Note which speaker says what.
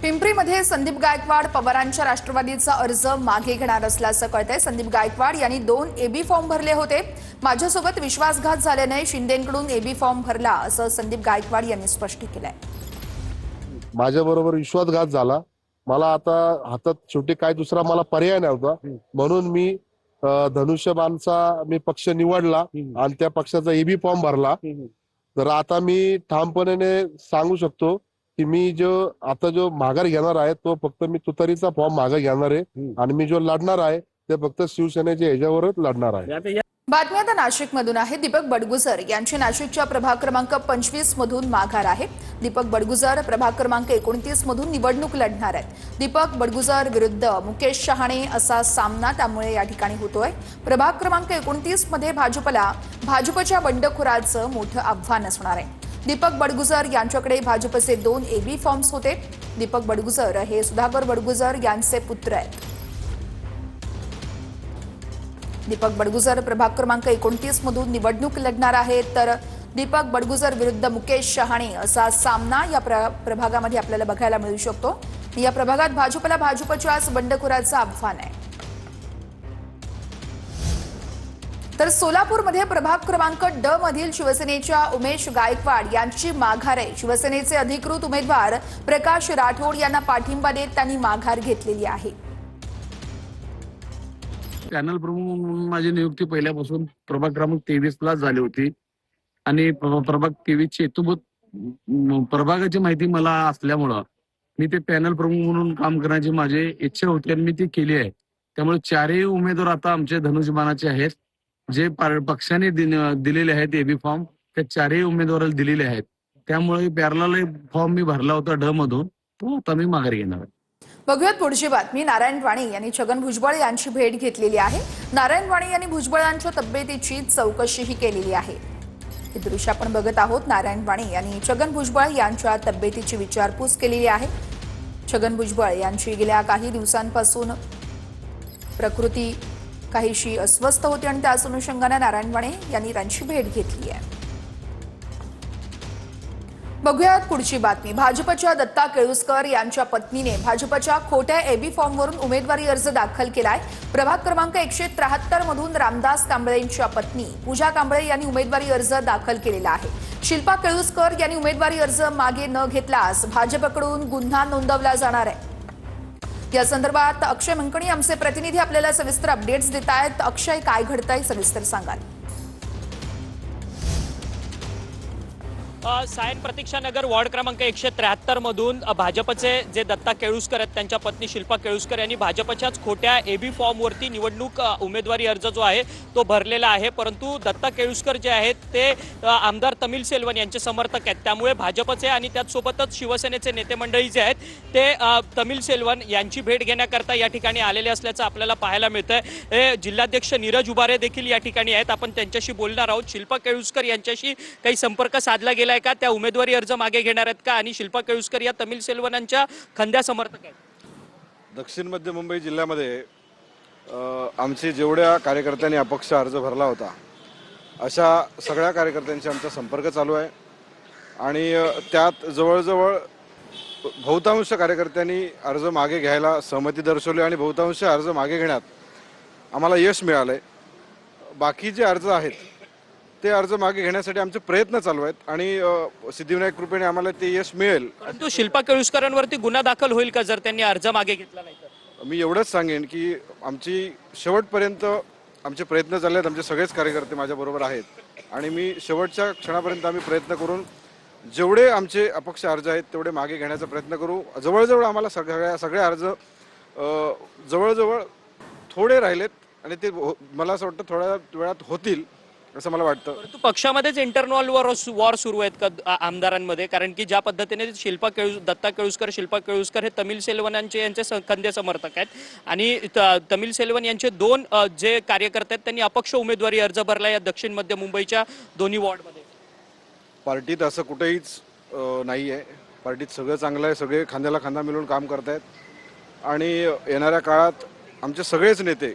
Speaker 1: पिंपरीमध्ये संदीप गायकवाड पवारांच्या राष्ट्रवादीचा अर्ज मागे घेणार असल्याचं कळतंय। संदीप गायकवाड यांनी 2 एबी फॉर्म भरले होते। माझ्यासोबत विश्वासघात झाल्याने शिंदेंकडून एबी फॉर्म भरला असं संदीप गायकवाड यांनी स्पष्ट केलंय।
Speaker 2: माझ्याबरोबर विश्वासघात झाला। मला आता हातात शेवटी काय दुसरा मला पर्याय नव्हता, म्हणून मी धनुष्यबाणचा मी पक्ष निवडला आणि त्या पक्षाचा एबी फॉर्म भरला। तर आता मी ठामपणे सांगू शकतो की मी आता जो माघार घेणार आहे तो फक्त मी तुतारीचा फॉर्म मागे घेणार आहे आणि मी जो लढणार आहे ते फक्त शिवसेनेच्या ह्याच्यावरच लढणार आहे।
Speaker 1: बातमी आता नाशिकमधून आहे। दीपक बडगुजर यांची नाशिकच्या प्रभाग क्रमांक 25 मधून माघार आहे। दीपक बडगुजर प्रभाग क्रमांक 29 मधून निवडणूक लढणार आहेत। दीपक बडगुजर विरुद्ध मुकेश शहाणे असा सामना त्यामुळे या ठिकाणी होतोय। प्रभाग क्रमांक 29 मध्ये भाजपच्या बंडखोराचं मोठं आव्हान असणार आहे। दीपक बडगुजर यांच्याकडे भाजपचे 2 एबी फॉर्म्स होते। दीपक बडगुजर हे सुधाकर बडगुजर यांचे पुत्र आहेत। दीपक बडगुजर प्रभाग क्रमांक 29 मधून निवडणूक लढणार आहेत, तर दीपक बडगुजर विरुद्ध मुकेश शहाणे असा सामना या प्रभागामध्ये आपल्याला बघायला मिळू शकतो। या प्रभागात भाजपच्याच बंडखोराचं आव्हान आहे। तर सोलापूरमध्ये प्रभाग क्रमांक ड मधील शिवसेनेच्या उमेश गायकवाड यांची माघार आहे। शिवसेनेचे अधिकृत उमेदवार प्रकाश राठोड यांना पाठिंबा देत त्यांनी माघार घेतलेली आहे।
Speaker 3: पॅनल प्रमुख म्हणून माझी नियुक्ती पहिल्यापासून प्रभाग क्रमांक 23 ला झाली होती आणि प्रभाग 23 ची हेतूभूत प्रभागाची माहिती मला असल्यामुळं मी ते पॅनल प्रमुख म्हणून काम करण्याची माझी इच्छा होती आणि मी ती केली आहे। त्यामुळे 4ही उमेदवार आता आमचे धनुष्यबाणाचे आहेत, जे पक्षाने दिलेले आहेत एबी फॉर्म त्या 4ही उमेदवाराला दिलेले आहेत। त्यामुळे पॅरलल फॉर्म मी भरला होता ड मधून, तो आता मी माघार घेणार आहे।
Speaker 1: बघूयात पुढची बातमी। नारायण राणे यांनी छगन भुजबळ यांची भेट घेतलेली आहे। नारायण राणे यांनी भुजबळ यांच्या तब्येतीची चौकशीही केलेली आहे। हे दृश्य आपण बघत आहोत। नारायण राणे यांनी छगन भुजबळ यांच्या तब्येतीची विचारपूस केलेली आहे। छगन भुजबळ यांची गेल्या काही दिवसांपासून प्रकृती काहीशी अस्वस्थ होती आणि त्याच अनुषंगाने नारायण राणे यांनी त्यांची भेट घेतली आहे। बघूयात पुढची बातमी। भाजपच्या दत्ता केळुस्कर यांच्या पत्नीने भाजपच्या खोट्या एबी फॉर्मवरून उमेदवारी अर्ज दाखल केलाय। प्रभाग क्रमांक 173 मधून रामदास कांबळेंच्या पत्नी पूजा कांबळे यांनी उमेदवारी अर्ज दाखल केलेला आहे। शिल्पा केळुस्कर यांनी उमेदवारी अर्ज मागे न घेतल्यास भाजपकडून गुन्हा नोंदवला जाणार आहे। या संदर्भात अक्षय मंकणी आमचे प्रतिनिधी आपल्याला सविस्तर अपडेट्स देत आहेत। अक्षय, काय घडतंय सविस्तर सांगाल?
Speaker 4: सायन प्रतीक्षानगर वॉर्ड क्रमांक 173 मधून भाजपचे जे दत्ता केळुस्कर आहेत त्यांच्या पत्नी शिल्पा केळुस्कर यांनी भाजपच्याच खोट्या एबी फॉर्मवरती निवडणूक उमेदवारी अर्ज जो आहे तो भरलेला आहे। परंतु दत्ता केळुस्कर जे आहेत ते आमदार तमिल सेल्वन यांचे समर्थक आहेत। त्यामुळे भाजपचे आणि त्याचसोबतच शिवसेनेचे नेते मंडळी जे आहेत ते तमिल सेल्वन यांची भेट घेण्याकरता या ठिकाणी आलेले असल्याचं आपल्याला पाहायला मिळतंय। जिल्हाध्यक्ष नीरज उबारे देखील या ठिकाणी आहेत, आपण त्यांच्याशी बोलणार आहोत। शिल्पा केळुस्कर यांच्याशी काही संपर्क साधला गेला का? त्या उमेदवारी अर्ज मागे घेणार आहेत का? आणि शिल्पा केळुस्कर या तमिल सेल्वनांच्या खंद्या समर्थक आहेत।
Speaker 5: दक्षिण मध्य मुंबई जिल्ह्यामध्ये आमचे जेवढ्या कार्यकर्त्यांनी अपक्ष अर्ज भरला होता अशा सगळ्या कार्यकर्त्यांशी आमचा संपर्क चालू आहे आणि त्यात जवळजवळ बहुतांश कार्यकर्त्यांनी अर्ज मागे घ्यायला सहमती दर्शवली आणि बहुतांश अर्ज मागे घेण्यात आम्हाला यश मिळालंय। बाकी जे अर्ज आहेत ते अर्ज मागे घेण्यासाठी आमचे प्रयत्न चालू आहेत आणि सिद्धिविनायक कृपेने आम्हाला ते यश मिळेल।
Speaker 4: परंतु शिल्पा केळुस्करांवरती गुन्हा दाखल होईल का जर त्यांनी अर्ज मागे घेतला नाही तर?
Speaker 5: मी एवढंच सांगेन की आमची शेवटपर्यंत आमचे प्रयत्न चालले आहेत। आमचे सगळेच कार्यकर्ते माझ्याबरोबर आहेत आणि मी शेवटच्या क्षणापर्यंत आम्ही प्रयत्न करून जेवढे आमचे अपक्ष अर्ज आहेत तेवढे मागे घेण्याचा प्रयत्न करू। जवळजवळ आम्हाला सगळे अर्ज जवळजवळ थोडे राहिलेत आणि ते मला असं वाटतं थोड्या वेळात होतील असं मला वाटतं।
Speaker 4: परंतु पक्षामध्येच इंटरनल वॉर सुरू आहेत का आमदारांमध्ये? कारण की ज्या पद्धतीने दत्ता केळुस्कर शिल्पा केळुस्कर हे तमिल सेल्वनांचे यांचे खंदे समर्थक आहेत आणि तमिल सेल्वन यांचे 2 जे कार्यकर्ते आहेत त्यांनी अपक्ष उमेदवारी अर्ज भरला या दक्षिण मध्य मुंबईच्या दोन्ही वॉर्डमध्ये।
Speaker 5: पार्टीत असं कुठेहीच नाही आहे। पार्टीत सगळं चांगलं आहे, सगळे खांद्याला खांदा मिळून काम करतायत आणि येणाऱ्या काळात आमचे सगळेच नेते